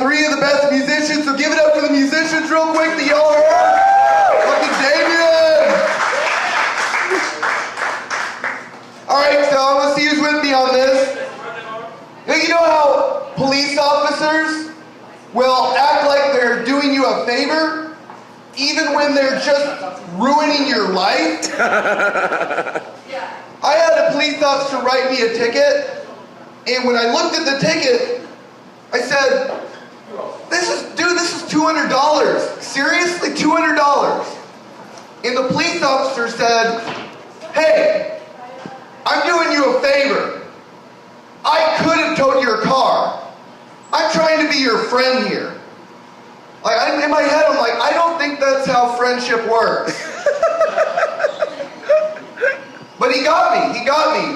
three of the best musicians, so give it up for the musicians real quick that y'all heard. Fucking Damien! Alright, so I'm gonna see who's with me on this. You know how police officers will act like they're doing you a favor, even when they're just ruining your life? I had a police officer write me a ticket, and when I looked at the ticket, I said, this is $200. Seriously, $200. And the police officer said, hey, I'm doing you a favor. I could have towed your car. I'm trying to be your friend here. Like, in my head, I'm like, I don't think that's how friendship works. But he got me.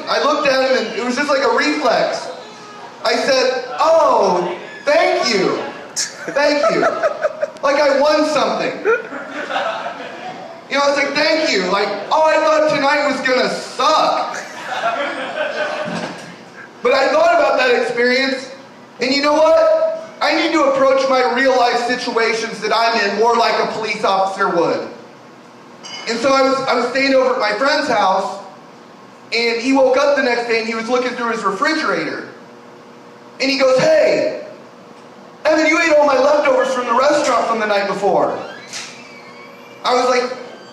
I looked at him and it was just like a reflex. I said, oh, thank you. Like I won something. You know, it's like, thank you. Like, oh, I thought tonight was gonna suck. But I thought about that experience, and you know what? I need to approach my real life situations that I'm in more like a police officer would. And so I was staying over at my friend's house, and he woke up the next day and he was looking through his refrigerator. And he goes, hey, Evan, you ate all my leftovers from the restaurant from the night before. I was like,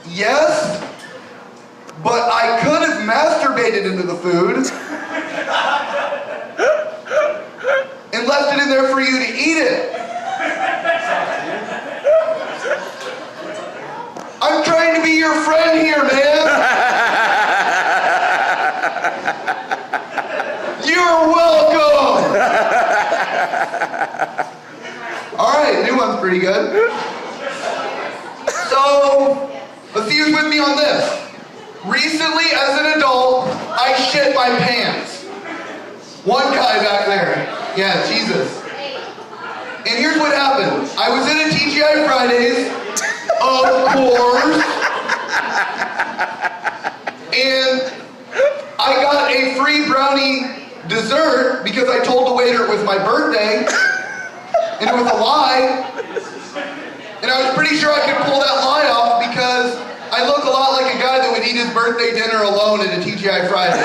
yes, but I could have masturbated into the food and left it in there for you to eat it. I'm trying to be your friend here, man. You're welcome. All right, new one's pretty good. So, let's see who's with me on this. Recently, as an adult, I shit my pants. One guy back there. Yeah, Jesus. And here's what happened. I was in a TGI Fridays, of course, and I got a free brownie dessert because I told the waiter it was my birthday, and it was a lie. And I was pretty sure I could pull that lie off because I look a lot like a guy that would eat his birthday dinner alone at a TGI Fridays.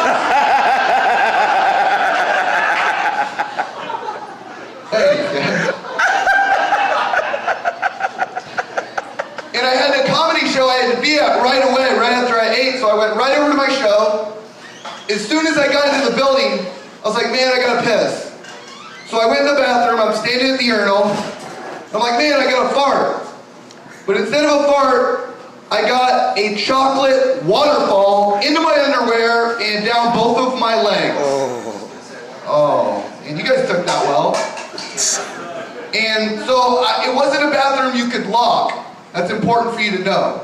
And I had a comedy show I had to be at right away, right after I ate, so I went right over to my show. As soon as I got into the building, I was like, man, I gotta piss. So I went in the bathroom, I'm standing at the urinal, I'm like, man, I gotta fart. But instead of a fart, I got a chocolate waterfall into my underwear and down both of my legs. Oh, and you guys took that well. And so it wasn't a bathroom you could lock. That's important for you to know.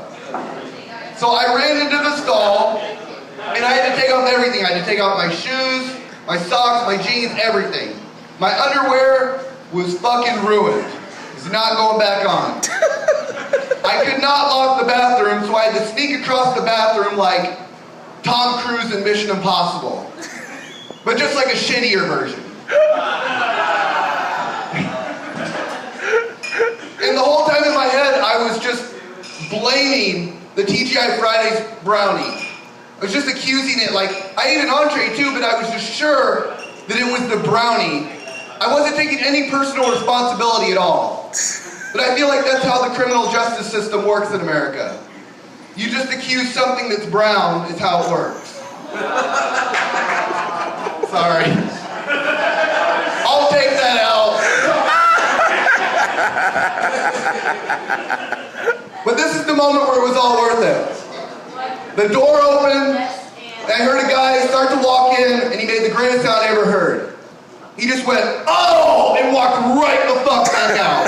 So I ran into the stall, and I had to take off everything. I had to take off my shoes, my socks, my jeans, everything. My underwear was fucking ruined. It's not going back on. I could not lock the bathroom, so I had to sneak across the bathroom like Tom Cruise in Mission Impossible. But just like a shittier version. And the whole time in my head, I was just blaming the TGI Fridays brownie. I was just accusing it, like, I ate an entree too, but I was just sure that it was the brownie. I wasn't taking any personal responsibility at all. But I feel like that's how the criminal justice system works in America. You just accuse something that's brown is how it works. Sorry. I'll take that out. But this is the moment where it was all worth it. The door opened, and I heard a guy start to walk in, and he made the greatest sound I ever heard. He just went, oh, and walked right the fuck back out.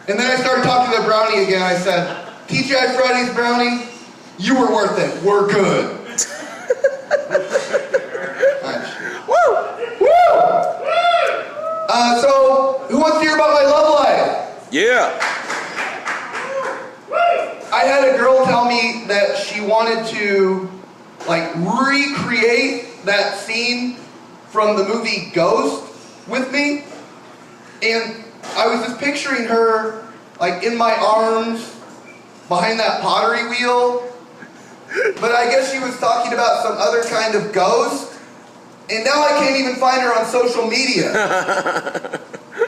And then I started talking to the brownie again. I said, TGI Fridays brownie, you were worth it. We're good. Woo! So, who wants to hear about my love life? Yeah. I had a girl tell me that she wanted to, like, recreate that scene from the movie Ghost with me, and I was just picturing her like in my arms behind that pottery wheel, but I guess she was talking about some other kind of ghost, and now I can't even find her on social media.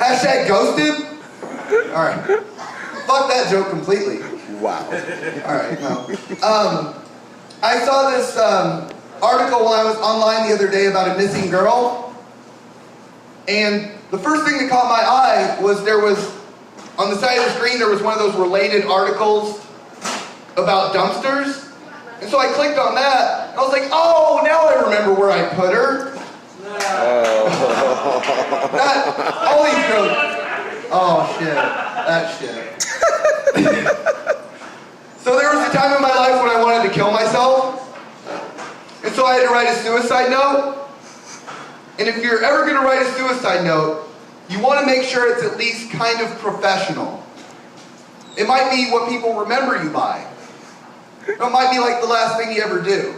Hashtag ghosted? Alright. Fuck that joke completely. Wow. Alright, no. I saw this article when I was online the other day about a missing girl, and the first thing that caught my eye was there was, on the side of the screen, there was one of those related articles about dumpsters. And so I clicked on that, and I was like, oh, now I remember where I put her. All these girls. Oh, shit. That shit. So there was a time in my life when I wanted to kill myself. And so I had to write a suicide note. And if you're ever going to write a suicide note, you want to make sure it's at least kind of professional. It might be what people remember you by. It might be like the last thing you ever do.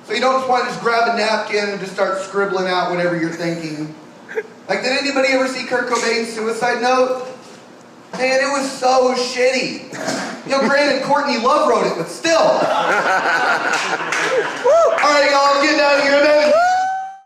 So you don't just want to just grab a napkin and just start scribbling out whatever you're thinking. Like, did anybody ever see Kurt Cobain's suicide note? Man, it was so shitty. You know, granted, Courtney Love wrote it, but still. All right, y'all, I'm getting out of here then.